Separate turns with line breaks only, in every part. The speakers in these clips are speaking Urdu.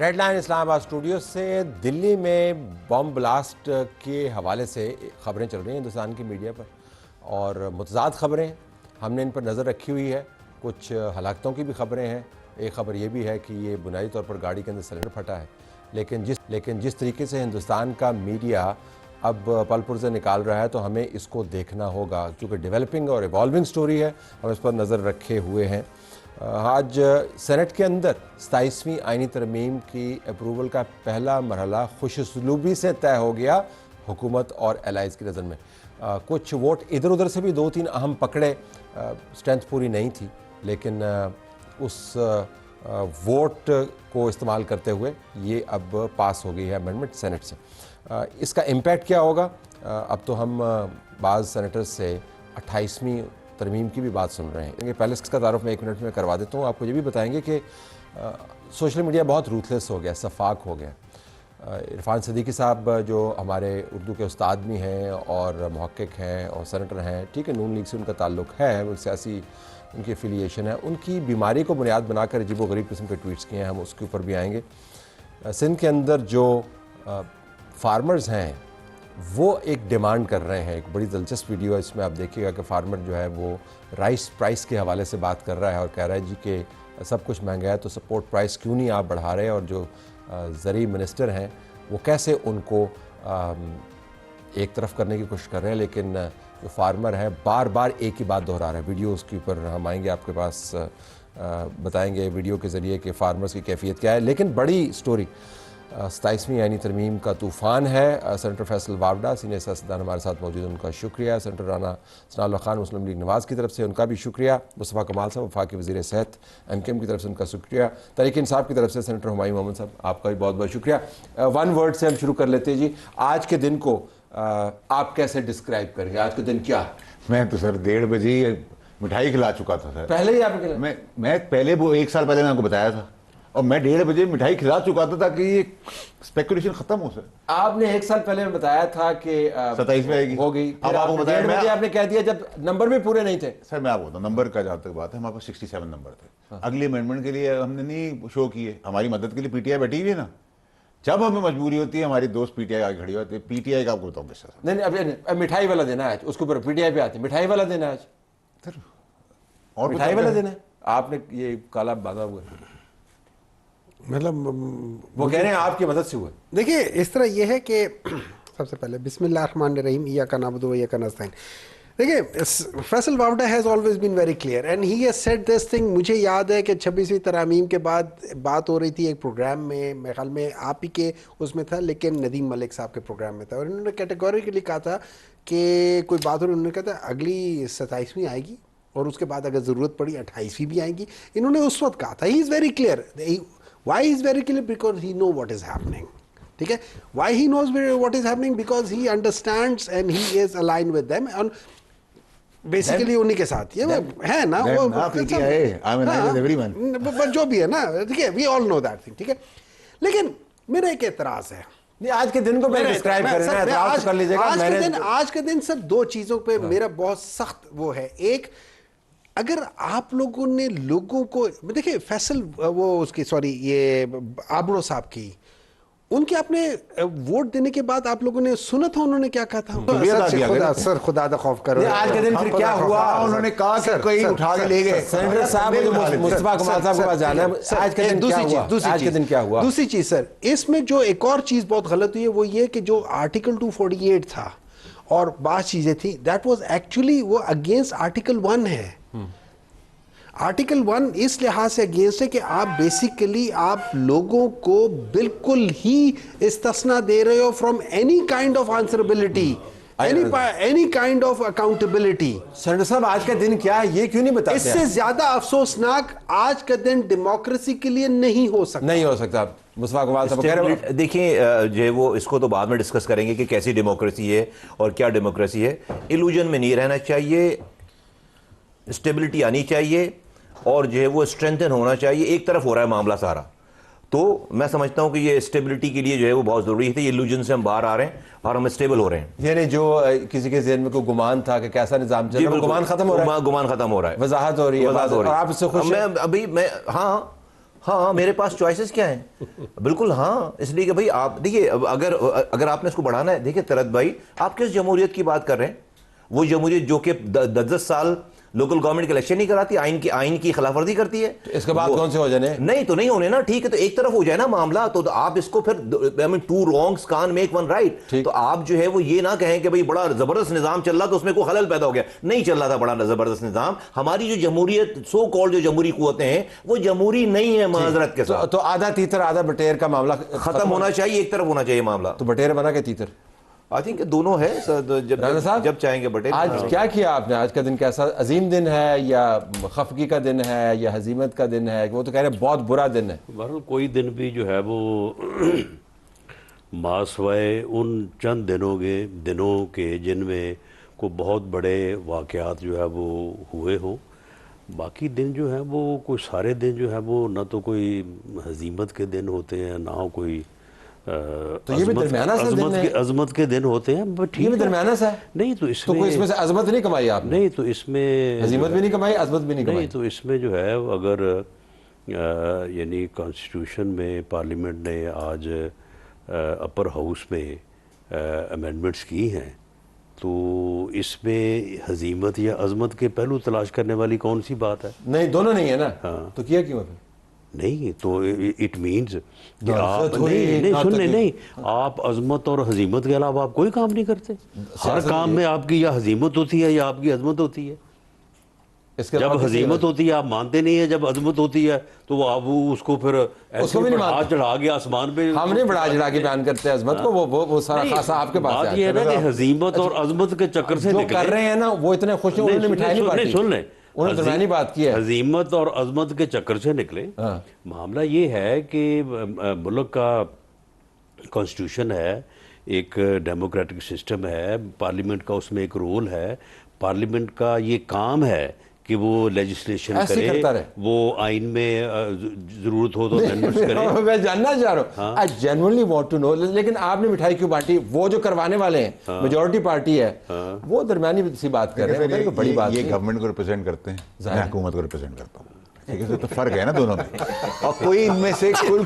ریڈ لائن اسلام آباد اسٹوڈیو سے دلی میں بم بلاسٹ کے حوالے سے خبریں چل رہی ہیں ہندوستان کی میڈیا پر، اور متضاد خبریں ہم نے ان پر نظر رکھی ہوئی ہے۔ کچھ ہلاکتوں کی بھی خبریں ہیں، ایک خبر یہ بھی ہے کہ یہ بنیادی طور پر گاڑی کے اندر سلنڈر پھٹا ہے، لیکن جس طریقے سے ہندوستان کا میڈیا اب پل پرزے نکال رہا ہے تو ہمیں اس کو دیکھنا ہوگا، کیونکہ ڈیولپنگ اور ایوالونگ سٹوری ہے، ہم اس پر نظر رکھے ہوئے ہیں۔ آج سینٹ کے اندر 27ویں آئینی ترمیم کی اپروول کا پہلا مرحلہ خوش اسلوبی سے طے ہو گیا حکومت اور الائز کی نظر میں۔ کچھ ووٹ ادھر ادھر سے بھی 2-3 اہم پکڑے، اسٹرینتھ پوری نہیں تھی، لیکن اس ووٹ کو استعمال کرتے ہوئے یہ اب پاس ہو گئی ہے امینڈمنٹ سینٹ سے۔ اس کا امپیکٹ کیا ہوگا؟ اب تو ہم بعض سینیٹرز سے 28ویں ترمیم کی بھی بات سن رہے ہیں۔ پہلے اس کا تعارف میں 1 منٹ میں کروا دیتا ہوں۔ آپ کو یہ بھی بتائیں گے کہ سوشل میڈیا بہت روتھلیس ہو گیا، شفاف ہو گیا۔ عرفان صدیقی صاحب جو ہمارے اردو کے استاد بھی ہیں اور محقق ہیں اور سینیٹر ہیں، ٹھیک ہے، نون لیگ سے ان کا تعلق ہے، وہ سیاسی ان کی افیلیشن ہے، ان کی بیماری کو بنیاد بنا کر عجیب و غریب قسم کے ٹویٹس کیے ہیں، ہم اس کے اوپر بھی آئیں گے۔ سندھ کے اندر جو فارمرز ہیں وہ ایک ڈیمانڈ کر رہے ہیں، ایک بڑی دلچسپ ویڈیو ہے، اس میں آپ دیکھیے گا کہ فارمر جو ہے وہ رائس پرائس کے حوالے سے بات کر رہا ہے اور کہہ رہا ہے جی کہ سب کچھ مہنگا ہے تو سپورٹ پرائس کیوں نہیں آپ بڑھا رہے، اور جو زرعی منسٹر ہیں وہ کیسے ان کو ایک طرف کرنے کی کوشش کر رہے ہیں، لیکن جو فارمر ہے بار بار ایک ہی بات دہرا رہا ہے۔ ویڈیو اس کے اوپر ہم آئیں گے آپ کے پاس، بتائیں گے ویڈیو کے ذریعے کہ فارمرز کی کیفیت کیا ہے، لیکن بڑی سٹوری 27ویں آئینی ترمیم کا طوفان ہے۔ سینیٹر فیصل واوڈا سینئر سیاستدان ہمارے ساتھ موجود ہیں، ان کا شکریہ۔ سینیٹر رانا ثناء اللہ خان مسلم لیگ نواز کی طرف سے ان کا بھی شکریہ۔ مصطفیٰ کمال صاحب وفاقی وزیر صحت MKM کی طرف سے ان کا شکریہ۔ تحریک انصاف کی طرف سے سینیٹر ہمایوں محمد صاحب آپ کا بھی بہت بہت شکریہ۔ 1 ورڈ سے ہم شروع کر لیتے ہیں جی، آج کے دن کو آپ کیسے ڈسکرائب کریں گے؟ آج کے دن کیا؟
میں تو سر 1:30 بجے مٹھائی کھلا چکا تھا سر۔
پہلے ہی آپ
میں پہلے وہ 1 سال پہلے میں آپ کو بتایا تھا، اور میں 1:30 بجے مٹھائی کھلا چکا تھا تاکہ یہ اسپیکولیشن ختم ہو سر۔
آپ نے 1 سال پہلے بتایا تھا کہ
27 میں آئے گی،
ہو گئی،
اب آپ کو بتایا
1:30 بجے آپ نے کہہ دیا جب نمبر بھی پورے نہیں تھے۔
سر میں آپ کو بتاؤں نمبر کا جہاں تک بات ہے، ہمارے پاس 67 نمبر تھے۔ اگلی امینڈمنٹ کے لیے ہم نے نہیں شو کیے، ہماری مدد کے لیے PTI بیٹھی ہوئی ہے نا، جب ہمیں مجبوری ہوتی ہے ہماری دوست PTI آگے کھڑی ہوتی ہے۔ PTI کا آپ کو بتاؤں کس طرح؟
نہیں اب مٹھائی والا دینا ہے، اس کے اوپر PTI پہ آتی ہے، مٹھائی والا دینا ہے
سر اور
مٹھائی والا دینا ہے۔ آپ نے یہ کالا بادہ ہوا
مطلب
وہ کہہ رہے ہیں آپ کی مدد سے ہوا۔
دیکھیے اس طرح یہ ہے کہ سب سے پہلے بسم اللہ الرحمن الرحیم، ایاک نعبد و ایاک نستعین۔ دیکھیے Faisal Vawda has always been very clear and he has said this thing. مجھے یاد ہے کہ 26ویں ترامیم کے بعد بات ہو رہی تھی ایک پروگرام میں، میرے خیال میں آپ ہی کے اس میں تھا، لیکن ندیم ملک صاحب کے پروگرام میں تھا، اور انہوں نے کیٹیگوریکلی کہا تھا کہ کوئی بات ہو رہی، انہوں نے کہا تھا اگلی 27ویں آئے گی اور اس کے بعد اگر ضرورت پڑی 28ویں بھی آئیں گی۔ انہوں نے اس وقت کہا تھا، he is very clear. Why he is very clear? Because he knows what is happening. ٹھیک ہے، why he knows what is happening? Because he understands and he is aligned with them and basically انہی کے ساتھ یہ ہے نا، جو بھی ہے نا، ٹھیک ہے، we all know that thing، ٹھیک ہے۔ لیکن میرا ایک اعتراض ہے،
آج کے دن کو میں ڈسکرائب کر لیجیے گا۔
آج کے دن سر 2 چیزوں پہ میرا بہت سخت وہ ہے۔ ایک، اگر آپ لوگوں نے لوگوں کو دیکھیں، فیصل وہ اس کی یہ آبڑو صاحب کی، ان کے آپ نے ووٹ دینے کے بعد آپ لوگوں نے سنا تھا انہوں نے کیا کہا تھا؟ سر خدا دا خوف کرو۔
آج کے دن پھر کیا ہوا؟
انہوں نے کہا کہ کوئی اٹھا کے لے گئے
سینیٹر صاحب مصطفیٰ کمال صاحب کے پاس جانا ہے۔ آج کے دن کیا ہوا؟
دوسری چیز سر، اس میں جو ایک اور چیز بہت غلط ہوئی ہے وہ یہ کہ جو آرٹیکل 248 تھا اور بعض چیزیں تھیں، دیٹ واز ایکچولی وہ اگینسٹ آرٹیکل 1 ہے۔ آرٹیکل 1 اس لحاظ سے اگینسٹ ہے کہ آپ بیسیکلی آپ لوگوں کو بالکل ہی استثنا دے رہے ہو from any kind of answerability, any kind of accountability.
Senator صاحب آج کا دن کیا ہے یہ کیوں نہیں بتاتے؟
اس سے زیادہ افسوسناک آج کا دن ڈیموکریسی کے لیے نہیں ہو سکتا۔
مصطفیٰ کمال صاحب
دیکھیں جو ہے وہ اس کو تو بعد میں ڈسکس کریں گے کہ کیسی ڈیموکریسی ہے اور کیا ڈیموکریسی ہے۔ ایلوژن میں نہیں رہنا چاہیے، اسٹیبلٹی آنی چاہیے اور جو ہے وہ اسٹرینتھن ہونا چاہیے۔ ایک طرف ہو رہا ہے معاملہ سارا، تو میں سمجھتا ہوں کہ یہ اسٹیبلٹی کے لیے جو ہے وہ بہت ضروری ہے۔ یہ ایلوژن سے ہم باہر آ رہے ہیں اور ہم اسٹیبل ہو رہے ہیں۔
یعنی جو کسی کے ذہن میں کوئی گمان تھا کہ کیسا نظام چل رہا ہے، گمان ختم ہو رہا ہے،
گمان ختم ہو رہا ہے،
وضاحت ہو رہی ہے، اور آپ اس سے خوش ہیں؟
ہاں ہاں میرے پاس چوائسز کیا ہیں. بالکل ہاں, اس لیے کہ بھائی آپ دیکھیے اگر آپ نے اس کو بڑھانا ہے, دیکھیے طلعت بھائی آپ کس جمہوریت کی بات کر رہے ہیں؟ وہ جمہوریت جو کہ 10 سال لوکل گورنمنٹ کے الیکشن نہیں کراتی, آئین کی خلاف ورزی کرتی ہے.
اس کے بعد کون سے ہو جانے؟
نہیں تو نہیں ہونے نا, ٹھیک ہے تو ایک طرف ہو جائے نا معاملہ, تو آپ اس کو پھر ٹو رانگس کان میک ون رائٹ. تو آپ جو ہے وہ یہ نہ کہیں کہ بھئی بڑا زبردست نظام چل رہا تو اس میں کوئی خلل پیدا ہو گیا. نہیں چل رہا تھا بڑا زبردست نظام. ہماری جو جمہوریت سو کالڈ جو جمہوری قوتیں ہیں وہ جمہوری نہیں ہے معذرت کے ساتھ.
تو آدھا تیتر آدھا بٹیر کا معاملہ
ختم ہونا چاہیے, ایک طرف ہونا چاہیے معاملہ.
تو بٹیر بنا کے تیتر
آئی تھنک دونوں ہے جب چاہیں گے. بٹیر
آج کیا کیا آپ نے؟ آج کا دن کیسا عظیم دن ہے یا خفگی کا دن ہے یا ہزیمت کا دن ہے؟ وہ تو کہہ رہے ہیں بہت برا دن ہے.
بہرحال کوئی دن بھی جو ہے وہ ماسوائے ان چند دنوں کے جن میں کو بہت بڑے واقعات جو ہے وہ ہوئے ہوں. باقی دن جو ہے وہ کوئی سارے دن جو ہے وہ نہ تو کوئی ہزیمت کے دن ہوتے ہیں نہ کوئی
تو یہ بھی درمیانہ سا دن ہے,
عظمت کے دن ہوتے ہیں.
یہ بھی درمیانہ سا ہے.
نہیں تو اس میں
کوئی اس میں سے عظمت نہیں کمائی آپ نے؟
نہیں تو اس میں
عظمت بھی نہیں کمائی, عظمت بھی نہیں کمائی.
نہیں تو اس میں جو ہے اگر یعنی کانسٹیٹیوشن میں پارلیمنٹ نے آج اپر ہاؤس میں امینڈمنٹس کی ہیں تو اس میں ہزیمت یا عظمت کے پہلو تلاش کرنے والی کون سی بات ہے؟
نہیں دونوں نہیں ہے نا. تو کیا کیوں ہے؟
نہیں تو اٹ مینز کہ آپ نہیں آپ عظمت اور ہزیمت کے علاوہ آپ کوئی کام نہیں کرتے. ہر کام میں آپ کی یا ہزیمت ہوتی ہے یا آپ کی عظمت ہوتی ہے. جب ہزیمت ہوتی ہے آپ مانتے نہیں ہیں, جب عظمت ہوتی ہے تو وہ آپ اس کو پھر ہاتھ چڑھا کے آسمان پہ.
ہم نہیں بڑھا چڑھا کے بیان کرتے ہیں عظمت کو, وہ سارا خاصا آپ کے پاس ہے.
بات یہ ہے نا کہ ہزیمت اور عظمت کے چکر سے
جو کر رہے ہیں نا وہ اتنے خوش ہیں, انہوں نے مٹھائی نہیں بانٹی,
سن لیں,
انہوں نے درمیانی بات کی ہے.
ہزیمت اور عظمت کے چکر سے نکلے. معاملہ یہ ہے کہ ملک کا کانسٹیٹیوشن ہے, ایک ڈیموکریٹک سسٹم ہے, پارلیمنٹ کا اس میں ایک رول ہے. پارلیمنٹ کا یہ کام ہے کہ وہ لیجسلیشن کرے, وہ آئین میں ضرورت ہو تو امینڈمنٹس کرے.
میں جاننا چاہ رہا ہوں, I genuinely want to know, لیکن آپ نے مٹھائی کیوں بانٹی؟ وہ جو کروانے والے ہیں میجورٹی پارٹی ہے وہ درمیانی سی بات کر رہے ہیں. بڑی بات
یہ گورنمنٹ کو ریپرزینٹ کرتے ہیں, میں حکومت کو ریپرزینٹ کرتا ہوں. ٹھیک ہے, تو فرق ہے نا دونوں میں, اور کوئی ان میں سے کھل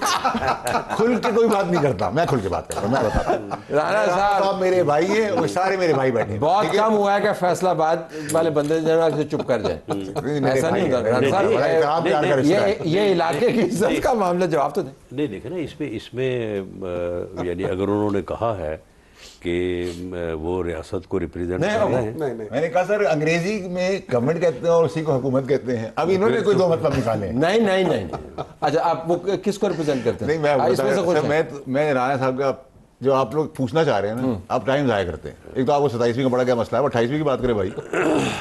کے کوئی بات نہیں کرتا. میں کھل کے بات کرتا ہوں. میں بتاتا ہوں, رانا صاحب میرے بھائی ہیں, وہ سارے میرے بھائی بیٹھے.
بہت کم ہوا ہے کہ فیصلہ آباد والے بندے سے چپ کر جائیں. ایسا نہیں ہوتا. یہ علاقے کی عزت کا معاملہ جواب تو دیں.
نہیں دیکھیں نا, اس میں یعنی اگر انہوں نے کہا ہے کہ وہ ریاست کو ریپریزنٹ کر رہے ہیں.
میں نے کہا سر انگریزی میں گورنمنٹ کہتے ہیں اور اسی کو حکومت کہتے ہیں. اب انہوں نے کوئی دو مطلب نکالے.
نہیں. اچھا آپ وہ کس کو ریپرزینٹ کرتے ہیں؟
میں رانا صاحب کا جو آپ لوگ پوچھنا چاہ رہے ہیں نا, آپ ٹائم ضائع کرتے ہیں. ایک تو آپ کو 27ویں کا بڑا کیا مسئلہ ہے, 28ویں کی بات کریں بھائی.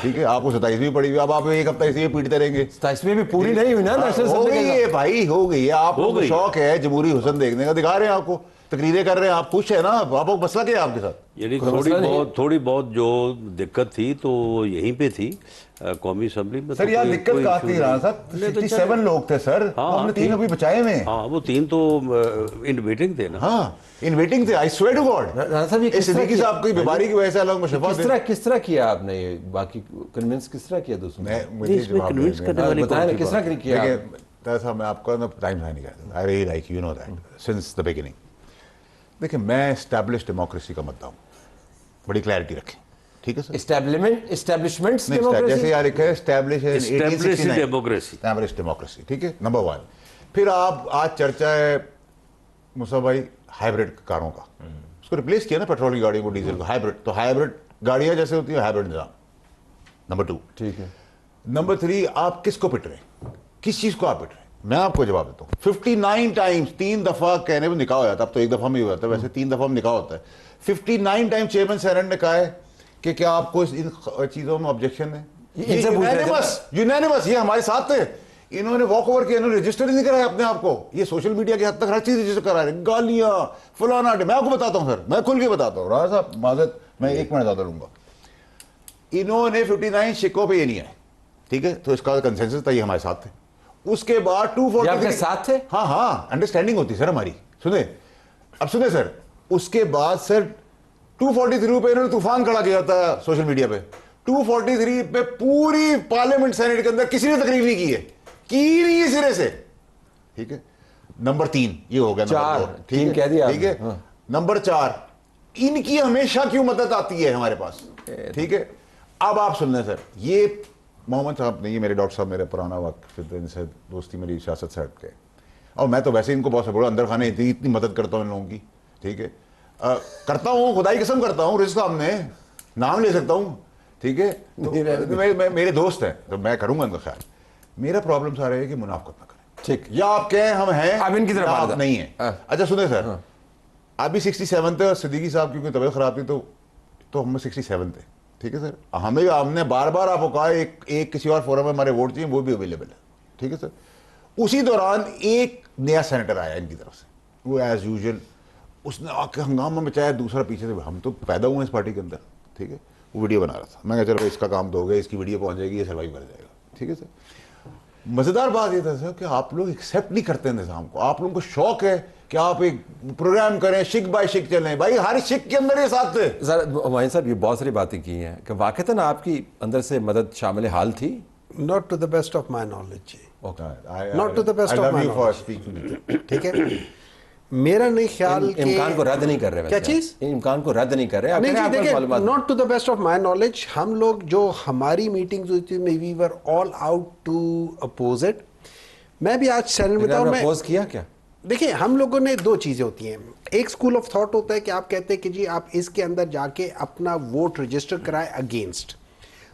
ٹھیک ہے, آپ کو 27ویں پڑی ہوئی, اب آپ ایک ہفتہ اسی میں پیٹتے رہیں گے.
27ویں بھی پوری نہیں ہوئی نا.
ہو گئی ہے بھائی, ہو گئی ہے. آپ کو شوق ہے جمہوری حسن دیکھنے کا, دکھا رہے ہیں آپ کو, تقریریں کر رہے ہیں, آپ خوش ہیں نا. آپ کو مسئلہ کیا ہے آپ کے ساتھ؟
یعنی تھوڑی بہت جو دقت تھی تو یہیں پہ تھی قومی اسمبلی میں.
سر یار دقت کہاں تھی رانا صاحب؟ 67 لوگ تھے سر, ہم نے 3 ابھی بچائے ہوئے ہیں.
ہاں وہ 3 تو ان ویٹنگ تھے نا.
ہاں ان ویٹنگ تھے. I swear to God.
Rana صاحب یہ
صدیقی صاحب کی بیماری کی وجہ سے اللہ کو شفا دے.
کس طرح کیا آپ نے یہ باقی کنونس کس طرح کیا دوستوں؟
مجھے
کنوینس کرنے والی
بتائیں کس طرح کیا؟
دیکھیں صاحب میں آپ کا ٹائم ضائع نہیں کرتا. I really like you know that since the beginning. دیکھیں میں اسٹیبلشڈ ڈیموکریسی کا مدعا ہوں, بڑی کلیئرٹی رکھیں. ٹھیک ہے سر,
اسٹیبلشمنٹس
جیسے یار ایک ہے اسٹیبلش
ڈیموکریسی.
ٹھیک ہے, نمبر 1. پھر آپ آج چرچا ہے مصطفیٰ بھائی ہائیبریڈ کاروں کا, اس کو ریپلیس کیا نا پیٹرول کی گاڑیوں کو ڈیزل کو. ہائیبریڈ تو ہائیبریڈ گاڑیاں جیسے ہوتی ہیں ہائیبریڈ نظام. نمبر 2.
ٹھیک ہے.
نمبر 3 آپ کس کو پٹ رہے ہیں, کس چیز کو آپ پٹ رہے ہیں؟ میں آپ کو جواب دیتا ہوں. 59 ٹائمز 3 دفعہ کہنے میں نکاح ہو جاتا, اب تو ایک دفعہ میں ہی ہو جاتا ہے, ویسے 3 دفعہ میں نکاح ہوتا ہے. 59 ٹائم چیئرمین سینٹ نے کہا ہے کہ کیا آپ کو ان چیزوں میں آبجیکشن ہے. یونینیمس, یہ ہمارے ساتھ تھے. انہوں نے واک اوور کیا, انہوں نے رجسٹر نہیں کرایا اپنے آپ کو. یہ سوشل میڈیا کی حد تک ہر چیز رجسٹر کرا رہے ہیں, گالیاں فلانا. میں آپ کو بتاتا ہوں سر, میں کھل کے بتاتا ہوں. رانا صاحب معذرت, میں 1 منٹ زیادہ لوں گا. انہوں نے 59 شکوں پہ یہ نہیں آئے. ٹھیک ہے, تو اس کا کنسنسس تھا, یہ ہمارے ساتھ تھے. اس کے بعد 243
ساتھ تھے.
ہاں انڈرسٹینڈنگ ہوتی سر ہماری. سنیں اب سنیں سر, اس کے بعد سر 243 پہ انہوں نے طوفان کھڑا کیا تھا سوشل میڈیا پہ. 243 پہ پوری پارلیمنٹ سینٹ کے اندر کسی نے تقریر نہیں کی ہے, کی نہیں ہے سرے سے. ٹھیک ہے. نمبر 3 یہ ہو گیا.
چار تین کہہ دیا.
ٹھیک ہے. نمبر 4 ان کی ہمیشہ کیوں مدد آتی ہے ہمارے پاس. ٹھیک ہے. اب آپ سن لیں سر, یہ محمد صاحب نہیں, یہ میرے ڈاکٹر صاحب میرا پرانا وقت ان سے دوستی میری سیاست صاحب کے, اور میں تو ویسے ان کو بہت بڑا اندر خانے اتنی مدد کرتا ہوں ان لوگوں کی. ٹھیک ہے. کرتا ہوں, خدائی قسم کرتا ہوں, رزق صاحب نے نام لے سکتا ہوں. ٹھیک ہے. میرے دوست ہیں تو میں کروں گا ان کا خیال. میرا پرابلم سارا ہے کہ منافقت نہ کریں. ٹھیک, یا آپ کہیں ہم ہیں
اب ان کی طرف
آپ نہیں ہیں. اچھا سنیں سر, ابھی 67 تھے, صدیقی صاحب کیونکہ طبیعت خراب تھی تو ہم 67 تھے. ٹھیک ہے سر. ہم نے بار بار آپ کو کہا ایک کسی اور فورم میں ہمارے ووٹ چاہیے, وہ بھی اویلیبل ہے. ٹھیک ہے سر. اسی دوران ایک نیا سینیٹر آیا ان کی طرف سے, وہ ایز یوزول اس نے آ کے ہنگامہ مچایا, دوسرا پیچھے سے, ہم تو پیدا ہوئے ہیں اس پارٹی کے اندر. ٹھیک ہے. وہ ویڈیو بنا رہا تھا, میں کہا چلو اس کا کام تو ہو گیا, اس کی ویڈیو پہنچ جائے گی, یہ سروائیو کر جائے گا. ٹھیک ہے سر. مزیدار بات یہ تھا سر کہ آپ لوگ ایکسیپٹ نہیں کرتے نظام کو. آپ لوگوں کو شوق ہے کہ آپ ایک پروگرام کریں, شک بائی شک چلیں. بھائی ہر شک کے اندر یہ ساتھ تھے.
سر ہمایوں صاحب یہ بہت ساری باتیں کی ہیں کہ واقعتاً آپ کی اندر سے مدد شامل حال تھی.
Not to the best of my knowledge.
Not
to the best of my knowledge. ٹھیک ہے. میرا نہیں خیال کہ
امکان کو رد نہیں کر رہے.
کیا چیز
امکان کو رد نہیں کر رہے.
نہیں دیکھیں, not to the best of my knowledge, ہم لوگ جو ہماری میٹنگز ہوئی تھی we were all out to oppose it. میں بھی آج سینٹ میں بتاؤں, میں
اپوز کیا کیا.
دیکھیں ہم لوگوں نے دو چیزیں ہوتی ہیں. ایک اسکول آف تھاٹ ہوتا ہے کہ آپ کہتے ہیں کہ جی آپ اس کے اندر جا کے اپنا ووٹ رجسٹر کرائے اگینسٹ.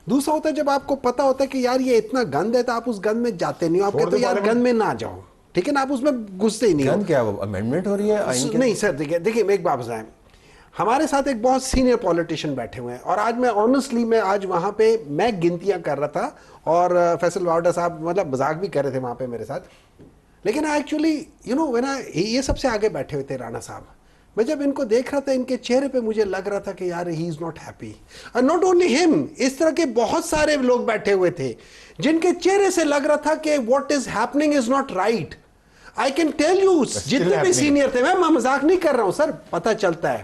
دوسرا ہوتا ہے جب آپ کو پتا ہوتا ہے کہ یار یہ اتنا گند ہے تو آپ اس گند میں جاتے نہیں ہو, آپ کہتے ہیں یار گند میں نہ جاؤ. ٹھیک ہے نا, آپ اس میں گھستے ہی نہیں ہو.
گند کیا وہ امینڈمنٹ ہو رہی ہے آئین کی؟
نہیں سر, دیکھیں میں ایک بات بتائیں, ہمارے ساتھ ایک بہت سینئر پولیٹیشین بیٹھے ہوئے ہیں, اور آج میں آنیسٹلی میں آج وہاں پہ میں گنتیاں کر رہا تھا, اور فیصل واوڈا صاحب مطلب مذاق بھی کر رہے تھے وہاں پہ میرے ساتھ. لیکن ایکچولی یہ سب سے آگے بیٹھے ہوئے تھے رانا صاحب. میں جب ان کو دیکھ رہا تھا ان کے چہرے پہ مجھے لگ رہا تھا کہ یار he is not happy. Not only ہم, اس طرح کے بہت سارے لوگ بیٹھے ہوئے تھے جن کے چہرے سے لگ رہا تھا کہ what is happening is not right. I can tell you, جتنے بھی سینئر تھے, میں مذاق نہیں کر رہا ہوں سر, پتہ چلتا ہے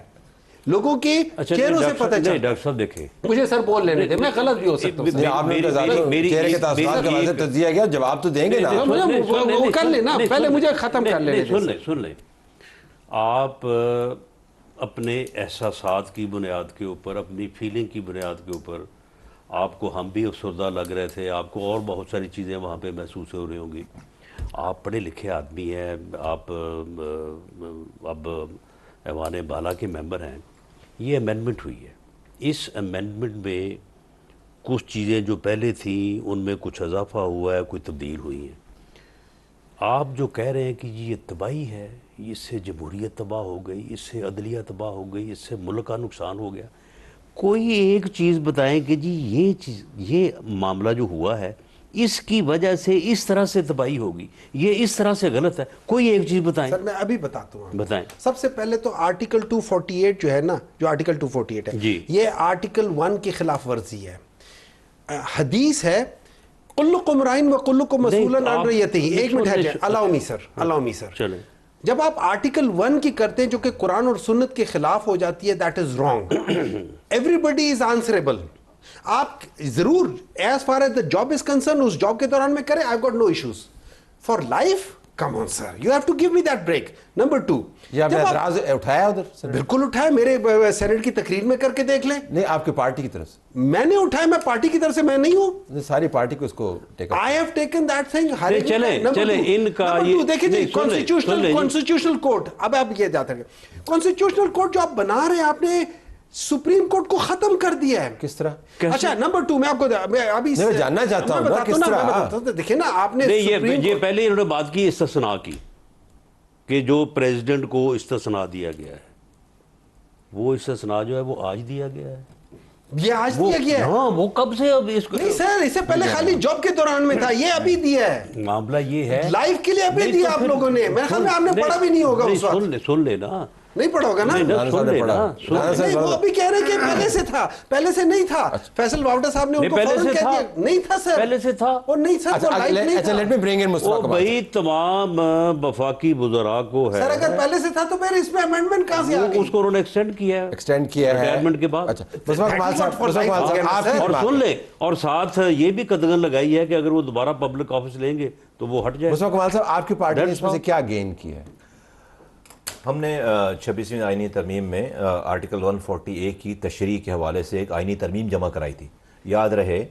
لوگوں کے چہروں سے پتہ چلتا ہے.
ڈاکٹر صاحب دیکھیں,
مجھے سر بول لینے تھے, میں غلط بھی ہو سکتا ہوں.
آپ نے چہرے کے تاثرات کا واضح تجزیہ کیا, جواب تو دیں گے نا.
وہ کر لیں نا, پہلے مجھے ختم کر لینے دیں.
سن لیں. آپ اپنے احساسات کی بنیاد کے اوپر, اپنی فیلنگ کی بنیاد کے اوپر, آپ کو ہم بھی افسردہ لگ رہے تھے, آپ کو اور بہت ساری چیزیں وہاں پہ محسوس ہو رہی ہوں گی. آپ پڑھے لکھے آدمی ہیں, آپ اب ایوان بالا کے ممبر ہیں. یہ امینڈمنٹ ہوئی ہے, اس امینڈمنٹ میں کچھ چیزیں جو پہلے تھیں ان میں کچھ اضافہ ہوا ہے, کوئی تبدیل ہوئی ہیں. آپ جو کہہ رہے ہیں کہ یہ تباہی ہے, اس سے جمہوریت تباہ ہو گئی, اس سے عدلیہ تباہ ہو گئی, اس سے ملک کا نقصان ہو گیا, کوئی ایک چیز بتائیں کہ جی یہ معاملہ جو ہوا ہے اس کی وجہ سے اس طرح سے تباہی ہوگی, یہ اس طرح سے غلط ہے, کوئی ایک چیز بتائیں.
سر میں ابھی بتاتا ہوں.
بتائیں.
سب سے پہلے تو آرٹیکل 248 جو ہے نا, جو آرٹیکل 248 ہے,
جی,
یہ آرٹیکل 1 کی خلاف ورزی ہے. حدیث ہے کلکم رائن و کلکم مسئولن عن رعیتہ. ایک منٹ ہے, allow me sir.
چلیں.
جب آپ آرٹیکل 1 کی کرتے ہیں جو کہ قرآن اور سنت کے خلاف ہو جاتی ہے, that is wrong. Every is answerable. آپ ضرور as far as the job is concern اس جاب کے دوران میں کریں, I got no issues. For life come on sir, you have to give me that break. Number 2,
یہ آپ نے اعتراض اٹھایا ادھر؟
بالکل اٹھایا, میرے سینٹ کی تقریر میں کر کے دیکھ لیں.
نہیں, آپ کی پارٹی کی طرف سے
میں نے اٹھایا, میں پارٹی کی طرف سے میں نہیں ہوں,
ساری پارٹی کو اس کو
I have taken that thing.
چلیں ان کا
دیکھیں جی, کانسٹیٹیوشنل کورٹ, اب آپ یہ جاتے ہیں کانسٹیٹیوشنل کورٹ جو آپ بنا رہے ہیں, آپ نے سپریم کورٹ کو ختم کر دیا ہے.
کس طرح؟
اچھا نمبر 2 میں آپ کو ابھی
جاننا چاہتا ہوں نا کس طرح.
دیکھیں نا آپ نے
یہ پہلے انہوں نے بات کی استثناء کی کہ جو پریزیڈنٹ کو استثناء دیا گیا ہے, وہ استثناء جو ہے وہ آج دیا گیا ہے.
یہ آج دیا گیا ہے؟
ہاں, وہ کب سے اب اس کو
نہیں سر, اس سے پہلے خالی جاب کے دوران میں تھا, یہ ابھی دیا ہے.
معاملہ یہ ہے
لائف کے لیے ابھی دیا آپ لوگوں نے, میرے خیال میں آپ نے پڑھا بھی نہیں ہوگا اس وقت.
سن لے نا,
نہیں پڑھا ہوگا نا؟ نہیں وہ ابھی کہہ رہے کہ پہلے سے تھا، پہلے سے نہیں تھا. فیصل واوڈا صاحب نے ان کو فوراً کہہ دیا نہیں تھا سر،
پہلے سے تھا
وہ نہیں سر، وہ لائف نہیں تھا.
لیٹ می برنگ ان مصطفیٰ کمال.
بھائی تمام وفاقی وزراء کو ہے
سر اگر پہلے سے تھا تو پھر اس میں امینڈمنٹ کہاں سے آ گئی؟
اس کو انہوں نے ایکسٹینڈ کیا ہے،
ایکسٹینڈ کیا ہے
ریٹائرمنٹ کے بعد.
اچھا مصطفیٰ کمال صاحب
اور سن لے، اور ساتھ یہ بھی قدغن لگائی ہے کہ اگر وہ دوبارہ پبلک آفس لیں گے تو وہ ہٹ جائے.
مصطفیٰ کمال صاحب آپ کی پارٹی نے اس میں سے کیا گین کیا ہے؟
ہم نے 26ویں آئینی ترمیم میں آرٹیکل 140A کی تشریح کے حوالے سے ایک آئینی ترمیم جمع کرائی تھی. یاد رہے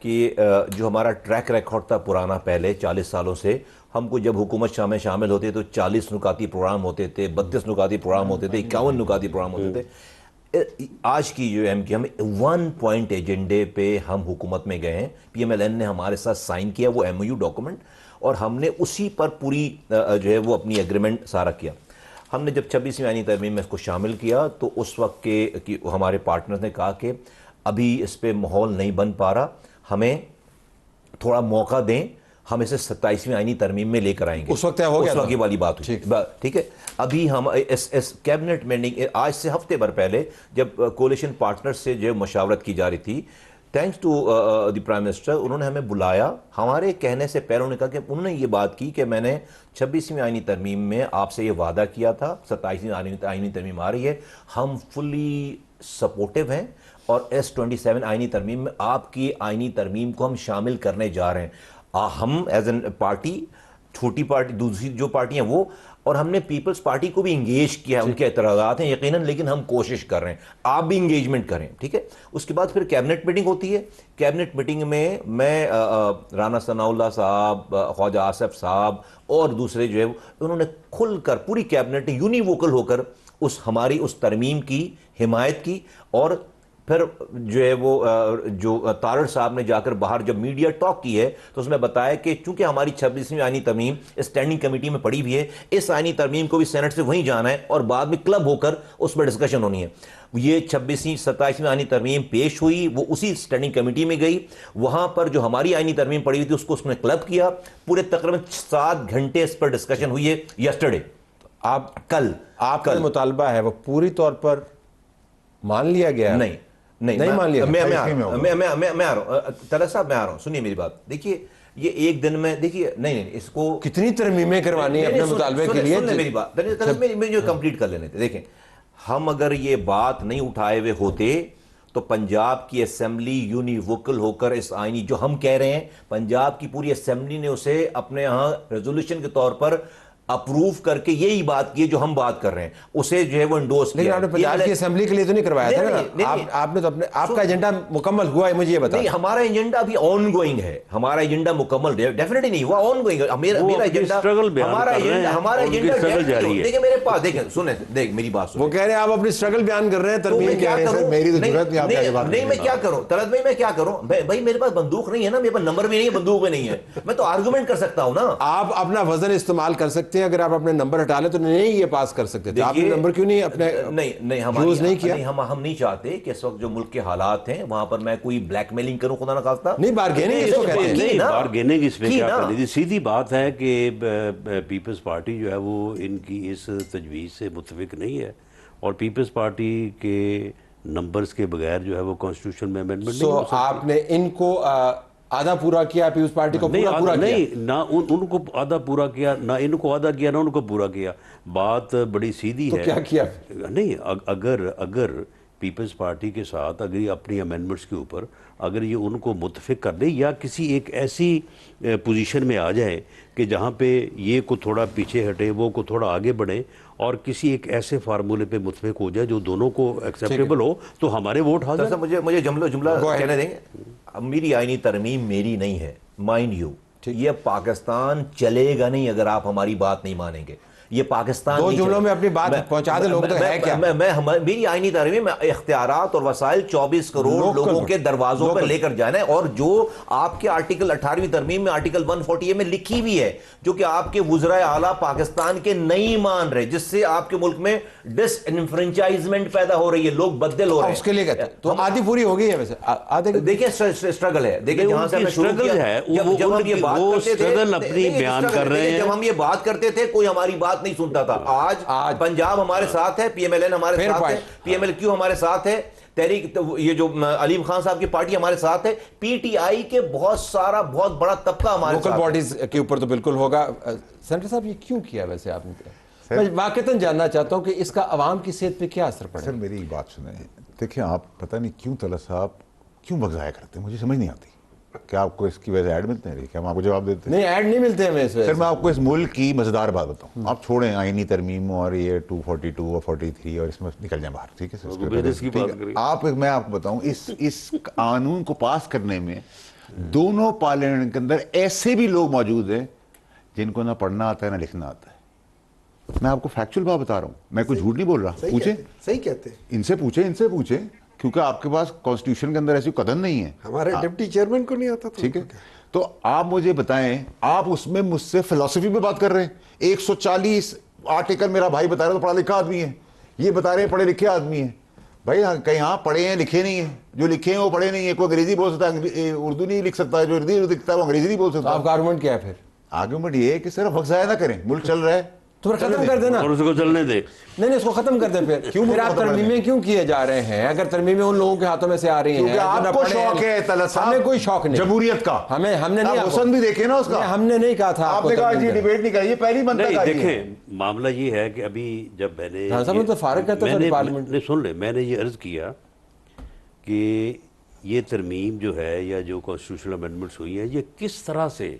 کہ جو ہمارا ٹریک ریکارڈ تھا پرانا پہلے 40 سالوں سے، ہم کو جب حکومت میں شامل ہوتے تو 40 نکاتی پروگرام ہوتے تھے، 32 نکاتی پروگرام ہوتے تھے، 51 نکاتی پروگرام ہوتے تھے. آج کی جو ایم کی ہم 1 پوائنٹ ایجنڈے پہ ہم حکومت میں گئے ہیں. پی ایم ایل این نے ہمارے ساتھ سائن کیا وہ ایم او یو ڈاکومنٹ، اور ہم نے اسی پر پوری جو ہے وہ اپنی ایگریمنٹ سارا کیا. ہم نے جب 26ویں آئینی ترمیم میں اس کو شامل کیا تو اس وقت کے ہمارے پارٹنرز نے کہا کہ ابھی اس پہ ماحول نہیں بن پا رہا، ہمیں تھوڑا موقع دیں، ہم اسے 27ویں آئینی ترمیم میں لے کر آئیں گے.
اس وقت ہو گیا،
اس وقت یہ والی بات ہوئی. ٹھیک ہے، ابھی ہم اس کیبنٹ میٹنگ آج سے ہفتے بھر پہلے جب کولیشن پارٹنر سے جو مشاورت کی جا رہی تھی، thanks to the prime minister, انہوں نے ہمیں بلایا. ہمارے کہنے سے پہلے انہوں نے کہا کہ انہوں نے یہ بات کی کہ میں نے 26ویں آئینی ترمیم میں آپ سے یہ وعدہ کیا تھا، 27ویں آئینی ترمیم آ رہی ہے، ہم فلی سپورٹیو ہیں اور S27 آئینی ترمیم میں آپ کی آئینی ترمیم کو ہم شامل کرنے جا رہے ہیں. ہم ایز این پارٹی، چھوٹی پارٹی، دوسری جو پارٹی ہیں وہ، اور ہم نے پیپلز پارٹی کو بھی انگیج کیا ہے. ان کے اعتراضات ہیں یقیناً، لیکن ہم کوشش کر رہے ہیں آپ بھی انگیجمنٹ کریں. ٹھیک ہے، اس کے بعد پھر کیبنٹ میٹنگ ہوتی ہے. کیبنٹ میٹنگ میں میں رانا ثناء اللہ صاحب، خواجہ آصف صاحب اور دوسرے جو ہے انہوں نے کھل کر پوری کیبنٹ یونی ووکل ہو کر ہماری اس ترمیم کی حمایت کی. اور پھر جو ہے وہ جو تارڑ صاحب نے جا کر باہر جب میڈیا ٹاک کی ہے تو اس میں بتایا کہ چونکہ ہماری 26ویں آئینی ترمیم اسٹینڈنگ کمیٹی میں پڑی ہوئی ہے، اس آئینی ترمیم کو بھی سینٹ سے وہیں جانا ہے اور بعد میں کلب ہو کر اس پر ڈسکشن ہونی ہے. یہ 27ویں آئینی ترمیم پیش ہوئی، وہ اسی اسٹینڈنگ کمیٹی میں گئی، وہاں پر جو ہماری آئینی ترمیم پڑی ہوئی تھی اس کو اس نے کلب کیا. پورے تقریباً 7 گھنٹے اس پر ڈسکشن ہوئی ہے. یسٹرڈے
آپ کا مطالبہ ہے وہ پوری طور پر مان لیا گیا؟ نہیں مان لیا.
میں آ رہا ہوں طلعت صاحب، میں آ رہا ہوں، سنیے میری بات. دیکھیے یہ ایک دن میں، دیکھیے نہیں اس کو
کتنی ترمیمیں کروانی ہے اپنے مطالبے کے لیے؟
میری بات میں جو کمپلیٹ کر لینے تھے. دیکھیں ہم اگر یہ بات نہیں اٹھائے ہوئے ہوتے تو پنجاب کی اسمبلی یونی ووکل ہو کر اس آئینی جو ہم کہہ رہے ہیں، پنجاب کی پوری اسمبلی نے اسے اپنے ہاں ریزولوشن کے طور پر اپروو کر کے یہی بات کی جو ہم بات کر رہے ہیں، اسے جو ہے وہ انڈورس کیا.
لیکن آپ نے پنجاب کی اسمبلی کے لیے تو نہیں کروایا تھا نا؟ آپ نے تو اپنے آپ کا ایجنڈا مکمل ہوا ہے، مجھے یہ بتائیں.
نہیں، ہمارا ایجنڈا ابھی آن گوئنگ ہے. ہمارا ایجنڈا مکمل ڈیفینیٹلی نہیں ہوا، آن گوئنگ ہے. میرا ایجنڈا، ہمارا ایجنڈا جاری ہے. دیکھیں میرے پاس، دیکھیں سنیں، دیکھ میری بات سنیں.
وہ کہہ رہے ہیں آپ اپنی اسٹرگل بیان کر رہے ہیں، ترمیم کیا ہے.
میری تو ضرورت نہیں آپ کے بات.
نہیں میں کیا کروں طلعت بھائی، میں کیا کروں بھائی؟ میرے پاس بندوق نہیں ہے نا، میرے پاس نمبر بھی نہیں ہے، بندوق بھی نہیں ہے، میں تو آرگومنٹ کر سکتا ہوں نا.
آپ اپنا وزن استعمال کر سکتے ہیں، اگر آپ اپنے نمبر ہٹا لیں تو نہیں یہ پاس کر سکتے تھے. آپ نے نمبر کیوں نہیں اپنے یوز نہیں کیا؟
ہم نہیں چاہتے کہ اس وقت جو ملک کے حالات ہیں وہاں پر میں کوئی بلیک میلنگ کروں، خدا نہ خواستہ.
نہیں، بارگیننگ اس کو کہتے ہیں.
نہیں، بارگیننگ اس میں کیا کر لی؟ سیدھی بات ہے کہ پیپلز پارٹی جو ہے وہ ان کی اس تجویز سے متفق نہیں ہے، اور پیپلز پارٹی کے نمبرز کے بغیر جو ہے وہ کانسٹیٹیوشن میں امینڈمنٹ نہیں ہو سکتی.
آپ نے ان کو آدھا پورا کیا، پیپلز پارٹی کو پورا کیا؟
نہیں، نہ ان کو آدھا پورا کیا، نہ ان کو آدھا کیا، نہ ان کو پورا کیا. بات بڑی سیدھی ہے.
تو کیا کیا؟
نہیں، اگر پیپلز پارٹی کے ساتھ اگر یہ اپنی امینڈمنٹس کے اوپر اگر یہ ان کو متفق کر دے یا کسی ایک ایسی پوزیشن میں آ جائیں کہ جہاں پہ یہ کو تھوڑا پیچھے ہٹے، وہ کو تھوڑا آگے بڑھے، اور کسی ایک ایسے فارمولے پہ متفق ہو جائے جو دونوں کو ایکسیپٹیبل ہو، تو ہمارے ووٹ حاضر.
مجھے جملہ کہنے دیں گے. میری آئینی ترمیم میری نہیں ہے، مائنڈ یو. یہ پاکستان چلے گا نہیں اگر آپ ہماری بات نہیں مانیں گے. یہ پاکستان
دو جملوں میں اپنی بات پہنچا دے. لوگ تو ہے کیا؟
میری آئینی ترمیم میں اختیارات اور وسائل 24 کروڑ لوگوں کے دروازوں پر لے کر جانا ہے، اور جو آپ کے آرٹیکل 18ویں ترمیم میں آرٹیکل 140 میں لکھی ہوئی ہے، جو کہ آپ کے وزرائے اعلیٰ پاکستان کے نہیں مان رہے، جس سے آپ کے ملک میں ڈس انفرینچائزمنٹ پیدا ہو رہی ہے، لوگ بدل ہو رہے ہیں.
اس کے لیے کہتے ہیں تو آدھی پوری ہو گئی ہے. ویسے آدھے
دیکھیں اسٹرگل ہے. دیکھیں جہاں سے ہم نے شروع کیا، جب ہم یہ بات کرتے تھے،
اپنی بیان کر رہے ہیں،
جب ہم یہ بات کرتے تھے کوئی ہماری بات نہیں سنتا تھا. آج پنجاب ہمارے ساتھ ہے, پی ایم ایل این ہمارے ساتھ ہے, پی ایم ایل کیو ہمارے ساتھ ہے, تحریک یہ جو علیم خان صاحب کی پارٹی ہمارے ساتھ ہے, پی ٹی آئی کے بہت بڑا طبقہ ہمارے ساتھ.
لوکل باڈیز کے اوپر تو بالکل ہوگا. سینیٹر صاحب یہ کیوں کیا ویسے آپ نے؟ میں واقعتاً جاننا چاہتا ہوں کہ اس کا عوام کی صحت پہ کیا اثر پڑا.
سر میری ایک بات سنیں, دیکھیں آپ پتہ نہیں کیوں طلعت صاحب کیوں وقت ضائع کرتے ہیں, مجھے سمجھ نہیں آتی. کیا آپ کو اس کی وجہ سے ایڈ ملتے ہیں؟ کیا ہم آپ کو جواب دیتے ہیں؟
نہیں, ایڈ نہیں ملتے ہمیں اس وجہ.
سر میں آپ کو اس ملک کی مزیدار بات بتاؤں, آپ چھوڑیں آئینی ترمیم اور یہ 242 اور 43 اور اس میں نکل جائیں باہر, ٹھیک ہے سر. میں آپ کو بتاؤں اس قانون کو پاس کرنے میں دونوں پارلیمنٹ کے اندر ایسے بھی لوگ موجود ہیں جن کو نہ پڑھنا آتا ہے نہ لکھنا آتا ہے. میں آپ کو فیکچوئل بات بتا رہا ہوں, میں کوئی جھوٹ نہیں بول رہا. پوچھیں,
صحیح کہتے ہیں,
ان سے پوچھیں کیونکہ آپ کے پاس کانسٹیٹیوشن کے اندر ایسی قدر نہیں ہے.
ہمارے ڈپٹی چیئرمین کو نہیں آتا.
ٹھیک ہے, تو آپ مجھے بتائیں, آپ اس میں مجھ سے فلسفی پہ بات کر رہے ہیں. 140 آرٹیکل میرا بھائی بتا رہا ہے, تو پڑھا لکھا آدمی ہے. یہ بتا رہے ہیں پڑھے لکھے آدمی ہیں. بھائی کہیں آپ پڑھے ہیں لکھے نہیں ہیں, جو لکھے ہیں وہ پڑھے نہیں ہیں. کوئی انگریزی بول سکتا ہے, اردو نہیں لکھ سکتا, جو اردو لکھتا ہے وہ انگریزی نہیں بول سکتا.
آپ کا آرگومنٹ کیا ہے پھر؟
آرگومنٹ یہ ہے کہ صرف وقت ضائع نہ کریں, ملک چل رہا ہے
تو پھر ختم کر دینا,
اور اس کو چلنے دے.
نہیں اس کو ختم کر دیں. پھر آپ ترمیمیں کیوں کیے جا رہے ہیں اگر ترمیمیں ان لوگوں کے ہاتھوں میں سے آ رہی ہیں؟
کیونکہ آپ کو شوق ہے طلعت صاحب,
ہمیں کوئی شوق نہیں
جمہوریت کا.
ہم نے نہیں
حسن بھی دیکھے نا اس کا.
ہم نے نہیں کہا تھا
آپ نے کہا جی ڈیبیٹ نہیں کری, یہ پہلی منطق آئی ہے.
دیکھیں معاملہ یہ ہے کہ ابھی جب میں نے سن لے, میں نے یہ عرض کیا کہ یہ ترمیم جو ہے یا جو کانسٹیٹیوشنل امینڈمنٹس ہوئی ہیں, یہ کس طرح سے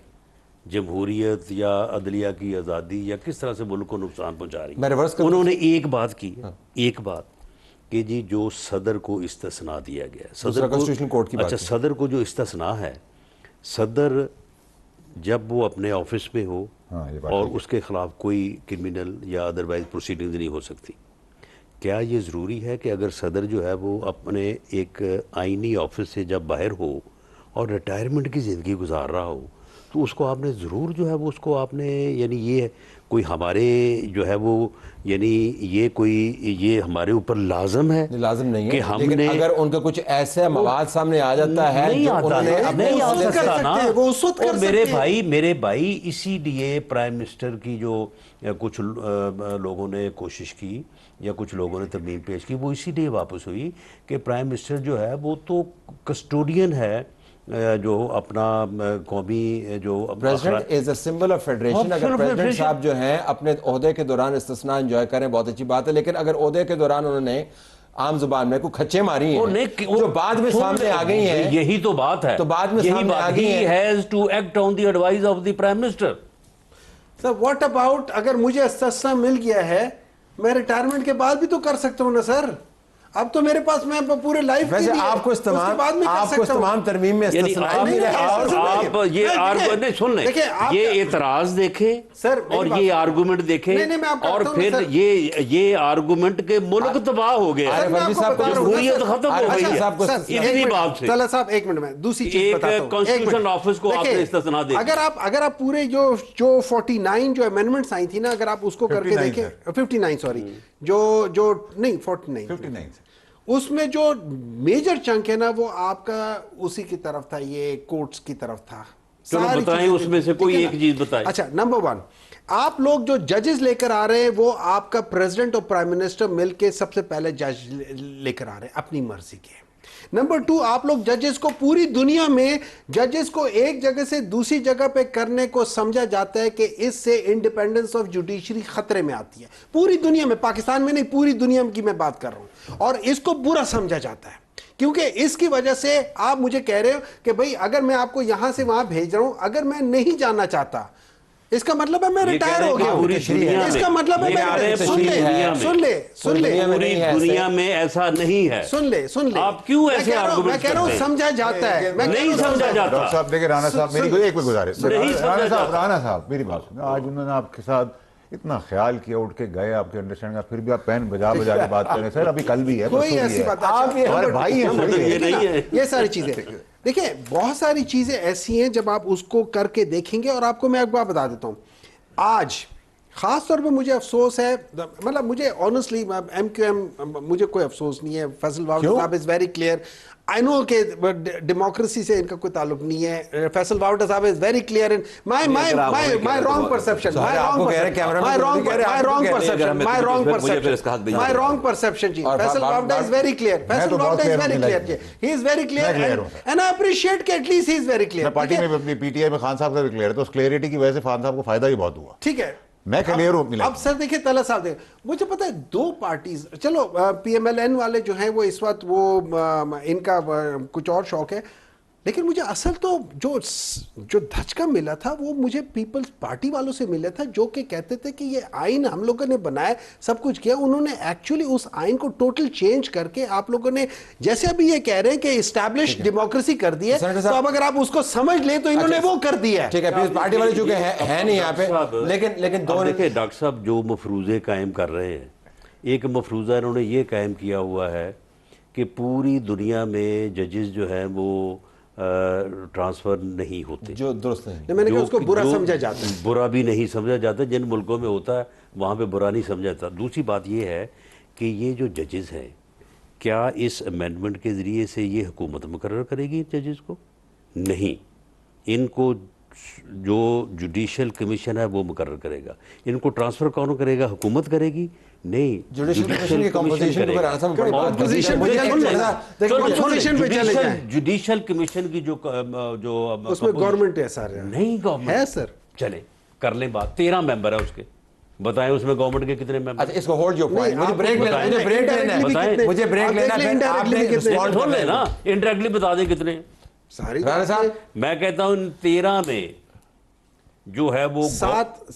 جمہوریت یا عدلیہ کی آزادی یا کس طرح سے ملک کو نقصان پہنچا رہی ہے. انہوں نے ایک بات کی, ایک بات کہ جی جو صدر کو استثناء دیا گیا ہے, صدر کو جو استثناء ہے, صدر جب وہ اپنے آفس میں ہو اور اس کے خلاف کوئی کرمنل یا ادروائز پروسیڈنگز نہیں ہو سکتی. کیا یہ ضروری ہے کہ اگر صدر جو ہے وہ اپنے ایک آئینی آفس سے جب باہر ہو اور ریٹائرمنٹ کی زندگی گزار رہا ہو تو اس کو آپ نے ضرور جو ہے وہ اس کو آپ نے, یعنی یہ کوئی ہمارے جو ہے وہ, یعنی یہ ہمارے اوپر لازم ہے؟
لازم نہیں
کہ
ہے,
ہم
لیکن
نے
اگر ان کا کچھ ایسا مواد سامنے آ جاتا ہے
نہیں آ سکتا نا. اور میرے بھائی اسی لیے پرائم منسٹر کی جو کچھ لوگوں نے کوشش کی یا کچھ لوگوں نے ترمیم پیش کی, وہ اسی لیے واپس ہوئی کہ پرائم منسٹر جو ہے وہ تو کسٹوڈین ہے جو اپنا قومی جو
president is a symbol of federation. اگر پریزیڈنٹ صاحب جو ہیں اپنے عہدے کے دوران استثناء انجوائے کریں بہت اچھی بات ہے, لیکن اگر عہدے کے دوران انہوں نے عام زبان میں کوئی کھچے ماری ہیں جو بعد میں سامنے آ گئی ہیں,
یہی تو بات ہے,
تو بعد میں سامنے آ گئی ہیں.
He has to act on the advice of the Prime Minister.
Sir what about اگر مجھے استثناء مل گیا ہے, میں ریٹائرمنٹ کے بعد بھی تو کر سکتا ہوں نا سر. اب تو میرے پاس میں پورے لائف
ویسے آپ کو استمام ترمیم میں
آپ یہ سن لیں, یہ اعتراض دیکھیں اور یہ آرگومنٹ دیکھیں, اور پھر یہ آرگومنٹ کے ملک تباہ ہو گیا, جمہوریت ختم ہو گئی ہے اتنی بات سے.
طلعت صاحب ایک منٹ میں دوسری چیز بتاتا ہوں.
کانسٹیٹیوشنل آفس کو آپ نے استثناء دے,
اگر آپ پورے جو 49 جو امینڈمنٹس آئی تھی نا, اگر آپ اس کو کر کے دیکھیں, 59 سوری, جو نہیں 49 اس میں جو میجر چنک ہے نا وہ آپ کا اسی کی طرف تھا, یہ کورٹس کی طرف تھا.
چلو بتائیں اس میں سے کوئی ایک چیز بتائیں.
اچھا, نمبر 1 آپ لوگ جو ججز لے کر آ رہے ہیں وہ آپ کا پریزیڈنٹ اور پرائم منسٹر مل کے سب سے پہلے جج لے کر آ رہے ہیں اپنی مرضی کے. نمبر 2 آپ لوگ ججز کو پوری دنیا میں ججز کو ایک جگہ سے دوسری جگہ پہ کرنے کو سمجھا جاتا ہے کہ اس سے انڈیپینڈنس آف جوڈیشری خطرے میں آتی ہے. پوری دنیا میں, پاکستان میں نہیں, پوری دنیا کی میں بات کر رہا ہوں, اور اس کو برا سمجھا جاتا ہے کیونکہ اس کی وجہ سے آپ مجھے کہہ رہے ہو کہ بھئی اگر میں آپ کو یہاں سے وہاں بھیج رہا ہوں, اگر میں نہیں جانا چاہتا اس کا مطلب ہے میں ریٹائر ہو گیا ہوں. اس کا مطلب ہے سن لے
دنیا میں ایسا نہیں ہے.
سن لے
آپ کیوں ایسے
میں کہہ رہا ہوں سمجھا جاتا ہے,
نہیں سمجھا جاتا.
ڈاکٹر صاحب دیکھیں, رانا صاحب میری کوئی ایک گزارش, رانا صاحب میری بات سنیں. آج انہوں نے آپ کے ساتھ اتنا خیال کیا, اٹھ کے گئے آپ کے انڈرسٹینڈنگ, پھر بھی آپ پین بجا کے بات کریں. سر ابھی کل بھی ہے,
کوئی ایسی بات
ہمارے بھائی ہیں,
یہ ساری چیزیں دیکھیں, بہت ساری چیزیں ایسی ہیں جب آپ اس کو کر کے دیکھیں گے. اور آپ کو میں ایک بات بتا دیتا ہوں, آج خاص طور پہ مجھے افسوس ہے, مطلب مجھے آنیسٹلی ایم کیو ایم مجھے کوئی افسوس نہیں ہے. فیصل واوڈ صاحب از ویری کلیئر. آئی نو کہ ڈیموکریسی سے ان کا کوئی تعلق نہیں ہے. فیصل واوڈ صاحب is very clear in my wrong perception, my wrong perception جی. Faisal Vawda is very clear, Faisal Vawda is very clear جی, he is very clear and I appreciate کہ at least he is very clear.
Party میں اپنی پی ٹی آئی میں خان صاحب کا بھی کلیئر ہے, تو اس کلیئرٹی کی وجہ سے خان صاحب کو فائدہ بھی بہت ہوا.
ٹھیک ہے,
میں کلیئر ہوں.
اب سر دیکھیں طلعہ صاحب دیکھیں, مجھے پتا ہے دو پارٹیز, چلو پی ایم ایل این والے جو ہیں وہ اس وقت وہ ان کا کچھ اور شوق ہے, لیکن مجھے اصل تو جو دھچکا ملا تھا وہ مجھے پیپلز پارٹی والوں سے ملا تھا, جو کہ کہتے تھے کہ یہ آئین ہم لوگوں نے بنایا, سب کچھ کیا. انہوں نے ایکچولی اس آئین کو ٹوٹل چینج کر کے آپ لوگوں نے جیسے ابھی یہ کہہ رہے ہیں کہ اسٹیبلش ڈیموکریسی کر دی ہے, تو اب اگر آپ اس کو سمجھ لیں تو انہوں نے وہ کر دیا ہے.
ٹھیک ہے, پارٹی والے جو کہ ہے نہیں یہاں پہ, لیکن دو
دیکھیں ڈاکٹر صاحب جو مفروضے قائم کر رہے ہیں, ایک مفروضہ انہوں نے یہ قائم کیا ہوا ہے کہ پوری دنیا میں ججز جو ہیں وہ ٹرانسفر نہیں ہوتے,
جو درست نہیں.
میں نے کہا اس کو برا سمجھا جاتا ہے.
برا بھی نہیں سمجھا جاتا, جن ملکوں میں ہوتا ہے وہاں پہ برا نہیں سمجھا جاتا. دوسری بات یہ ہے کہ یہ جو ججز ہیں, کیا اس امینڈمنٹ کے ذریعے سے یہ حکومت مقرر کرے گی ججز کو؟ نہیں, ان کو جو جوڈیشل کمیشن ہے وہ مقرر کرے گا. ان کو ٹرانسفر کون کرے گا؟ حکومت کرے گی؟ نہیں, جوڈیشل کمیشن کی جو
اس میں گورنمنٹ ہے سارے
نہیں, گورنمنٹ ہے سر. چلے کر لیں بات, 13 ممبر ہے اس کے, بتائیں اس میں گورنمنٹ کے کتنے ممبر؟
اس کو ہولڈ جو پوائنٹ, مجھے بریک لینا ہے, مجھے بریک لینا ہے.
سن لیں نا, انڈائریکٹلی بتا دیں کتنے.
رانا صاحب
میں کہتا ہوں 13 میں جو ہے وہ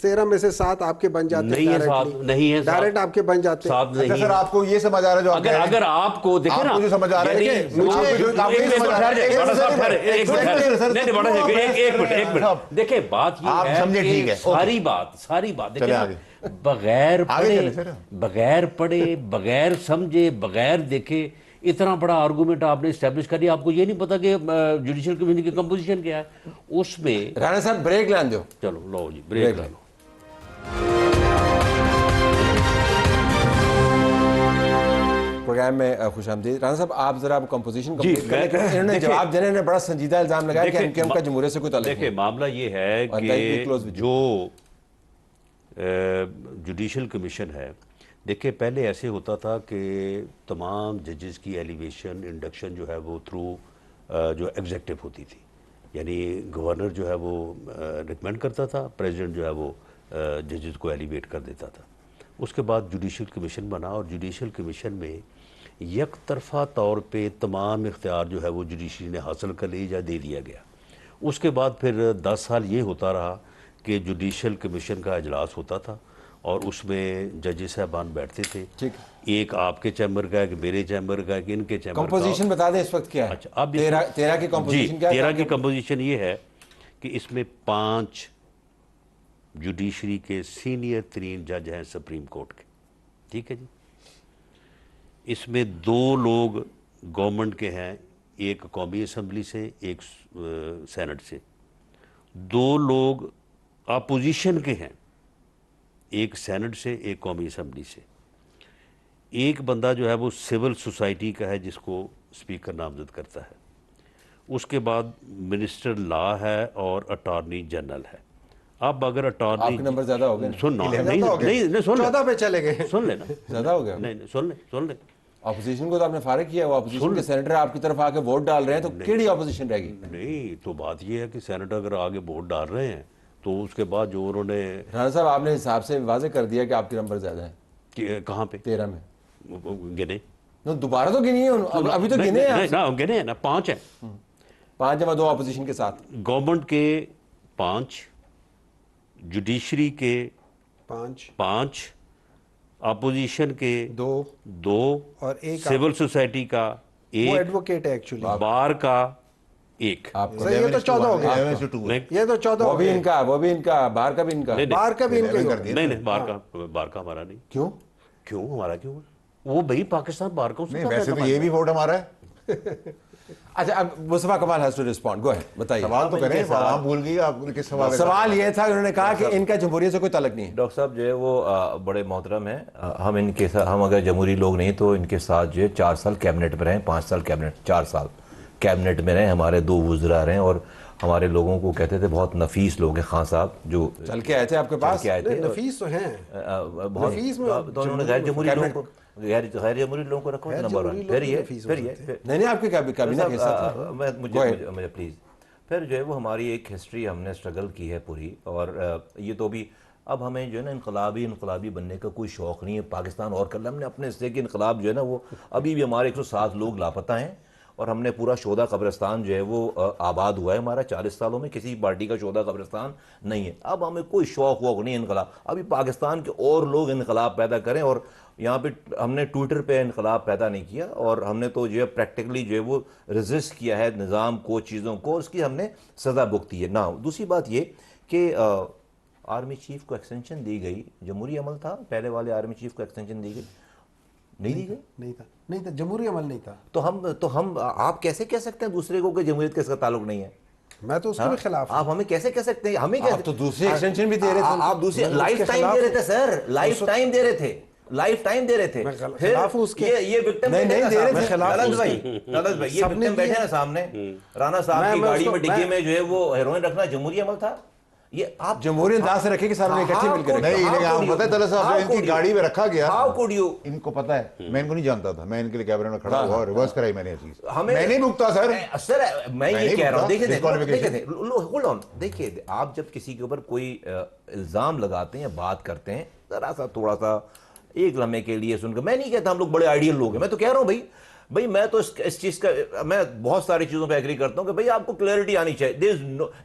13 میں سے 7 آپ کے بن جاتے ہیں,
نہیں ہے
ڈائریکٹ آپ کے بن جاتے ہیں.
نہیں.
سر آپ کو یہ سمجھ آ رہا ہے جو
اگر آپ کو دیکھیں نا,
جو سمجھ آ رہا ہے
ایک منٹ دیکھیں, بات یہ ہے ساری بات دیکھیں, بغیر پڑھے, بغیر سمجھے, بغیر دیکھے اتنا بڑا آرگومنٹ آپ نے اسٹیبلش کر دیا. آپ کو یہ نہیں پتا کہ جوڈیشل کمیشن کی کمپوزیشن کیا ہے اس میں.
رانا صاحب بریک لان دو.
چلو لو جی بریک لے لو.
پروگرام میں خوش آمدید. رانا صاحب آپ ذرا کمپوزیشن کمپلیٹ کریں. انہوں نے جواب دینے نے بڑا سنجیدہ الزام لگایا کہ ایم کیو ایم کا جمہوریت سے کوئی تعلق نہیں.
دیکھیں معاملہ یہ ہے کہ جو جوڈیشل کمیشن ہے, دیکھیں پہلے ایسے ہوتا تھا کہ تمام ججز کی ایلیویشن انڈکشن جو ہے وہ تھرو جو ایگزیکٹو ہوتی تھی, یعنی گورنر جو ہے وہ ریکمینڈ کرتا تھا, پریزیڈنٹ جو ہے وہ ججز کو ایلیویٹ کر دیتا تھا. اس کے بعد جوڈیشل کمیشن بنا, اور جوڈیشل کمیشن میں یک طرفہ طور پہ تمام اختیار جو ہے وہ جوڈیشری نے حاصل کر لی یا دے دیا گیا. اس کے بعد پھر 10 سال یہ ہوتا رہا کہ جوڈیشل کمیشن کا اجلاس ہوتا تھا, اور اس میں ججز صاحبان بیٹھتے تھے, ایک آپ کے چیمبر کا, ایک میرے چیمبر کا, ایک ان کے چیمبر کا.
کمپوزیشن بتا دیں اس وقت کیا ہے.
اچھا, اب
13 کی کمپوزیشن کیا ہے؟
13 کی کمپوزیشن یہ ہے کہ اس میں 5 جوڈیشری کے سینئر ترین جج ہیں سپریم کورٹ کے, ٹھیک ہے جی. اس میں 2 لوگ گورنمنٹ کے ہیں, ایک قومی اسمبلی سے, ایک سینٹ سے. 2 لوگ اپوزیشن کے ہیں, ایک سینٹ سے, ایک قومی اسمبلی سے. ایک بندہ جو ہے وہ سول سوسائٹی کا ہے جس کو اسپیکر نامزد کرتا ہے. اس کے بعد منسٹر لا ہے اور اٹارنی جنرل ہے. اب اگر اٹارنی,
آپ کے نمبر زیادہ ہو گئے,
سن نہیں
14 پہ چلے گئے,
سن لینا,
زیادہ ہو گیا.
نہیں سن لیں.
اپوزیشن کو تو آپ نے فارغ کیا, وہ اپوزیشن کے سینیٹر آپ کی طرف آ کے ووٹ ڈال رہے ہیں, تو کیڑی اپوزیشن رہ گئی؟
نہیں, تو بات یہ ہے کہ سینیٹر اگر آگے ووٹ ڈال رہے ہیں تو اس کے بعد جو انہوں نے.
رانا صاحب آپ نے حساب سے واضح کر دیا کہ آپ کے نمبر زیادہ ہیں.
کہاں پہ؟
13 میں
گنے
دوبارہ تو گنی ہے, ابھی تو گنے ہیں.
گنے ہیں نا, 5 ہیں.
5 جمع 2 اپوزیشن کے ساتھ.
گورنمنٹ کے 5, جوڈیشری کے 5, اپوزیشن کے 2
اور ایک
سول سوسائٹی کا 1,
ایڈوکیٹ ہے ایکچولی,
بار کا 1.
یہ تو 14 ہو گیا, یہ تو 14
وہ بھی ان کا, بار کا بھی ان کا,
بار کا بھی ان کا.
نہیں, بار کا ہمارا نہیں.
کیوں
ہمارا کیوں ہے؟ وہ بھائی پاکستان بار کا,
ویسے تو یہ بھی ووٹ ہمارا ہے.
اچھا اب Mustafa Kamal has to respond, go ahead, بتائیے.
سوال تو کریں، عوام بھول گئی آپ نے کس سوال.
سوال یہ تھا کہ انہوں نے کہا کہ ان کا جمہوریت سے کوئی تعلق نہیں ہے.
ڈاکٹر صاحب جو ہے وہ بڑے محترم ہیں. ہم ان کے ساتھ، ہم اگر جمہوری لوگ نہیں تو ان کے ساتھ جو ہے 4 سال کیبنٹ میں رہیں، 5 سال کیبنٹ، 4 سال کیبنٹ میں رہیں. ہمارے 2 وزراء رہیں اور ہمارے لوگوں کو کہتے تھے بہت نفیس لوگ ہیں خان صاحب جو
چل کے آئے تھے آپ کے پاس.
آئے تھے.
نفیس تو ہیں
بہت تو انہوں نے غیر جمہوری لوگوں کو، غیر جمہوری لوگوں کو رکھو نمبر 1. پھر یہ
نہیں آپ کے کابینہ کے حصہ تھا.
مجھے پلیز. پھر جو ہے وہ ہماری ایک ہسٹری ہم نے اسٹرگل کی ہے پوری، اور یہ تو بھی اب ہمیں جو ہے نا انقلابی بننے کا کوئی شوق نہیں ہے. پاکستان اور کر لیں، ہم نے اپنے حصے کے انقلاب جو ہے نا وہ ابھی بھی ہمارے 107 لوگ لاپتہ ہیں، اور ہم نے پورا شہداء قبرستان جو ہے وہ آباد ہوا ہے ہمارا 40 سالوں میں. کسی پارٹی کا شہداء قبرستان نہیں ہے. اب ہمیں کوئی شوق ووق نہیں انقلاب. ابھی پاکستان کے اور لوگ انقلاب پیدا کریں، اور یہاں پہ ہم نے ٹویٹر پہ انقلاب پیدا نہیں کیا، اور ہم نے تو جو ہے پریکٹیکلی جو ہے وہ ریزسٹ کیا ہے نظام کو، چیزوں کو، اس کی ہم نے سزا بھگتی ہے. نہ دوسری بات یہ کہ آرمی چیف کو ایکسٹینشن دی گئی، جمہوری عمل تھا پہلے والے آرمی چیف کو ایکسٹینشن دی گئی؟ نہیں دی گئی.
نہیں تھا جمہوری عمل نہیں تھا.
تو ہم آپ کیسے کہہ سکتے ہیں دوسرے کو کہ جمہوریت کے اس کا تعلق نہیں ہے؟
میں تو اس کے بھی خلاف.
آپ ہمیں کیسے کہہ سکتے ہیں؟ ہمیں
آپ تو دوسری ایکسٹینشن بھی دے رہے تھے.
آپ دوسری لائف ٹائم دے رہے تھے سر، لائف ٹائم دے رہے تھے، لائف ٹائم دے رہے تھے. یہ وکٹم
نہیں دے رہے تھے.
طلعت بھائی یہ وکٹم بیٹھے نا سامنے، رانا صاحب کی گاڑی میں ڈگی میں جو ہے وہ ہیروئن رکھنا جمہوری عمل تھا. یہ آپ
جمہوری انداز سے رکھے کہ سارے اکٹھے مل کے
نہیں، لیکن آپ پتہ ہے طلعت صاحب ان کی گاڑی میں رکھا گیا.
ہاؤ کوڈ یو،
ان کو پتہ ہے، میں ان کو نہیں جانتا تھا، میں ان کے لیے کیبنٹ میں کھڑا ہوا اور ریورس کرائی میں نے یہ چیز. میں نہیں بھگتا سر.
سر میں یہ کہہ رہا ہوں، دیکھیے آپ جب کسی کے اوپر کوئی الزام لگاتے ہیں یا بات کرتے ہیں، ذرا سا تھوڑا سا ایک لمحے کے لیے سن کر، میں نہیں کہتا ہم لوگ بڑے آئیڈیل لوگ ہیں، میں تو کہہ رہا ہوں بھائی میں تو اس چیز کا میں بہت ساری چیزوں پہ ایگری کرتا ہوں کہ بھائی آپ کو کلیئرٹی آنی چاہیے.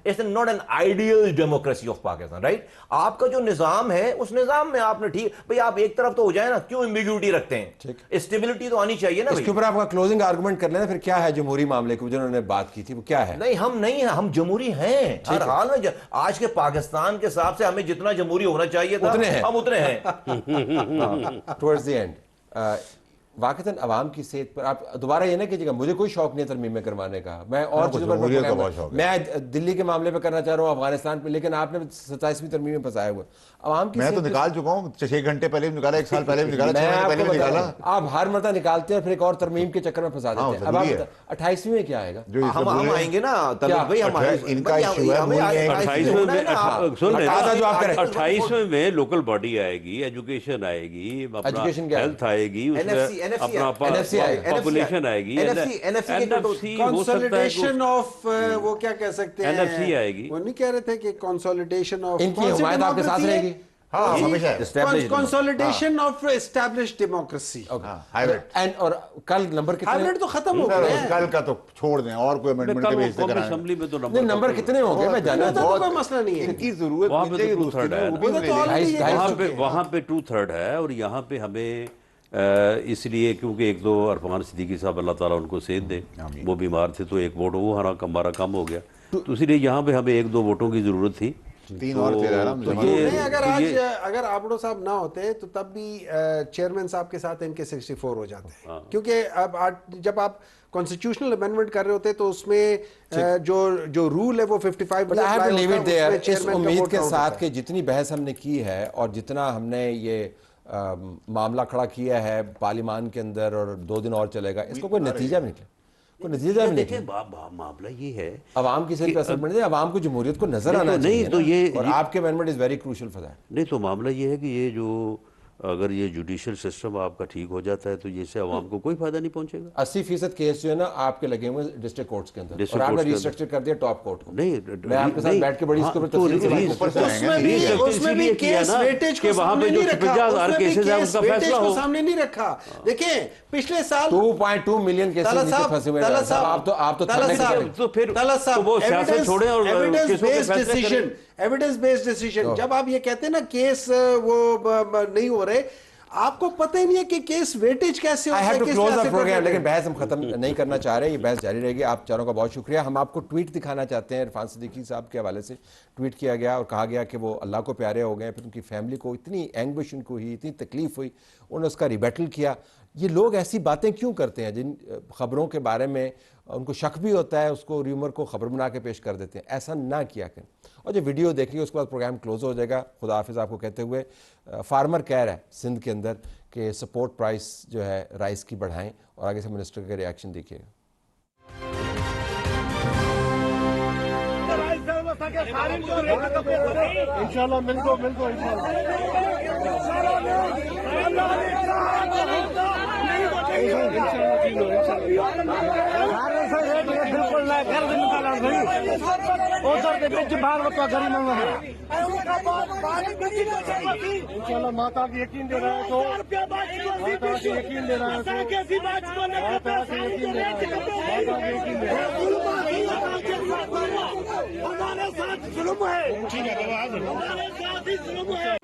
It's not an ideal democracy of Pakistan, right? آپ کا جو نظام ہے اس نظام میں آپ نے ٹھیک بھائی آپ ایک طرف تو ہو جائے نا، کیوں ایمبیگوٹی رکھتے ہیں؟ اسٹیبلٹی تو آنی چاہیے نا.
اس کے اوپر آپ کا کلوزنگ آرگومنٹ کر لینا پھر کیا ہے جمہوری معاملے کو جنہوں نے بات کی تھی وہ کیا ہے؟
نہیں ہم نہیں ہیں، ہم جمہوری ہیں ہر حال میں. آج کے پاکستان کے حساب سے ہمیں جتنا جمہوری ہونا چاہیے تھا ہم اتنے ہیں.
ٹورڈز دی اینڈ واقعتاً عوام کی صحت پر آپ دوبارہ یہ نہ کیجیے گا، مجھے کوئی شوق نہیں ہے ترمیم میں کروانے کا، میں اور چیزوں پر میں دلی کے معاملے پہ کرنا چاہ رہا ہوں، افغانستان پہ، لیکن آپ نے 27ویں ترمیم میں پھنسایا ہوا عوام کی.
میں تو نکال چکا ہوں، 6 گھنٹے پہلے بھی نکالا، 1 سال پہلے بھی نکالا، 6 مہینے پہلے بھی نکالا.
آپ ہر مرتبہ نکالتے ہیں پھر ایک اور ترمیم کے چکر میں پھنسا دیتے ہیں. اب آپ 28ویں میں کیا آئے گا؟
ہم آئیں گے نا طلعت بھائی،
ان کا ایشو ہے
28ویں میں لوکل باڈی آئے گی، ایجوکیشن آئے گی، ہیلتھ آئے گی، اپنا پاپولیشن آئے گی،
کنسولیڈیشن آف وہ کیا کہہ سکتے ہیں،
NFC آئے گی.
وہ نہیں کہہ رہے تھے کہ کنسولیڈیشن آف
ان کی حمایت آپ کے ساتھ رہے گی.
ہاں ہمیشہ
کنسولیڈیشن آف اسٹیبلشڈ ڈیموکریسی.
اور کل نمبر کتنے؟
ہائبرڈ تو ختم ہو گئے ہیں،
کل کا تو چھوڑ دیں، اور کوئی امینڈمنٹ کے بیس پہ کرانا.
اسمبلی میں تو
نمبر کتنے ہوں گے میں جانا
کوئی مسئلہ نہیں ہے.
ان کی ضرورت
وہاں پہ 2/3 ہے، اور یہاں پہ ہمیں اس لیے کیونکہ 1-2 عرفان صدیقی صاحب اللہ تعالیٰ ان کو صحت دے، وہ بیمار تھے تو 1 ووٹ وہ ہمارا کم ہو گیا، تو اسی لیے یہاں پہ ہمیں 1-2 ووٹوں کی ضرورت تھی.
3 اور تھے.
اگر آبڑو صاحب نہ ہوتے تو تب بھی چیئرمین صاحب کے ساتھ ان کے 64 ہو جاتے ہیں، کیونکہ اب جب آپ کانسٹیٹیوشنل امینڈمنٹ کر رہے ہوتے تو اس میں جو رول ہے وہ 55
اس امید کے ساتھ کہ جتنی بحث ہم نے کی ہے اور جتنا ہم نے یہ معاملہ کھڑا کیا ہے پارلیمان کے اندر اور 2 دن اور چلے گا، اس کو کوئی نتیجہ بھی نکلے. کوئی نتیجہ بھی نہیں.
معاملہ یہ ہے
عوام کی صحت پہ اثر پڑنے دے، عوام کو جمہوریت کو نظر آنا چاہیے، اور آپ کے amendment is very crucial for that.
نہیں تو معاملہ یہ ہے کہ یہ جو اگر یہ جوڈیشل سسٹم آپ کا ٹھیک ہو جاتا ہے تو یہ سے عوام کو کوئی فائدہ نہیں پہنچے گا.
80% کیس جو ہے نا آپ کے لگے ہوئے ڈسٹرکٹ کورٹس کے اندر، اور آپ نے ریسٹرکچر کر دیا ٹاپ کورٹ کو.
نہیں
میں آپ کے ساتھ بیٹھ کے بڑی اس کے اوپر تفصیل
اس میں بھی کیس ویٹیج کو سامنے نہیں رکھا. دیکھیں پچھلے سال
2.2 ملین کیسز نیچے پھنسے ہوئے ہیں. آپ تو
ایویڈنس بیسڈ ڈیسیژن، جب آپ یہ کہتے ہیں نا کیس وہ نہیں ہو رہے، آپ کو پتہ ہی نہیں ہے کہ کیس ویٹیج کیسے ہوتا ہے.
لیکن بحث ہم ختم نہیں کرنا چاہ رہے، یہ بحث جاری رہے گی. آپ چاروں کا بہت شکریہ. ہم آپ کو ٹویٹ دکھانا چاہتے ہیں. عرفان صدیقی صاحب کے حوالے سے ٹویٹ کیا گیا اور کہا گیا کہ وہ اللہ کو پیارے ہو گئے، پھر ان کی فیملی کو اتنی اینگوش ان کو ہوئی، اتنی تکلیف ہوئی، انہوں نے اس کا ریبیٹل کیا. یہ لوگ ایسی باتیں کیوں کرتے ہیں جن خبروں کے بارے میں ان کو شک بھی ہوتا ہے, اس کو ریومر کو خبر بنا کے پیش کر دیتے ہیں. ایسا نہ کیا کریں. اور جو ویڈیو دیکھیے اس کے بعد پروگرام کلوز ہو جائے گا. خدا حافظ آپ کو کہتے ہوئے فارمر کہہ رہا ہے سندھ کے اندر کہ سپورٹ پرائس جو ہے رائس کی بڑھائیں, اور آگے سے منسٹر کا ریاکشن دیکھیے گا.
انشاءاللہ مل دو انشاءاللہ ماتا کی یقین دے رہا ہے تو یقین دے رہا ہے ہمارے ساتھ ظلم ہے.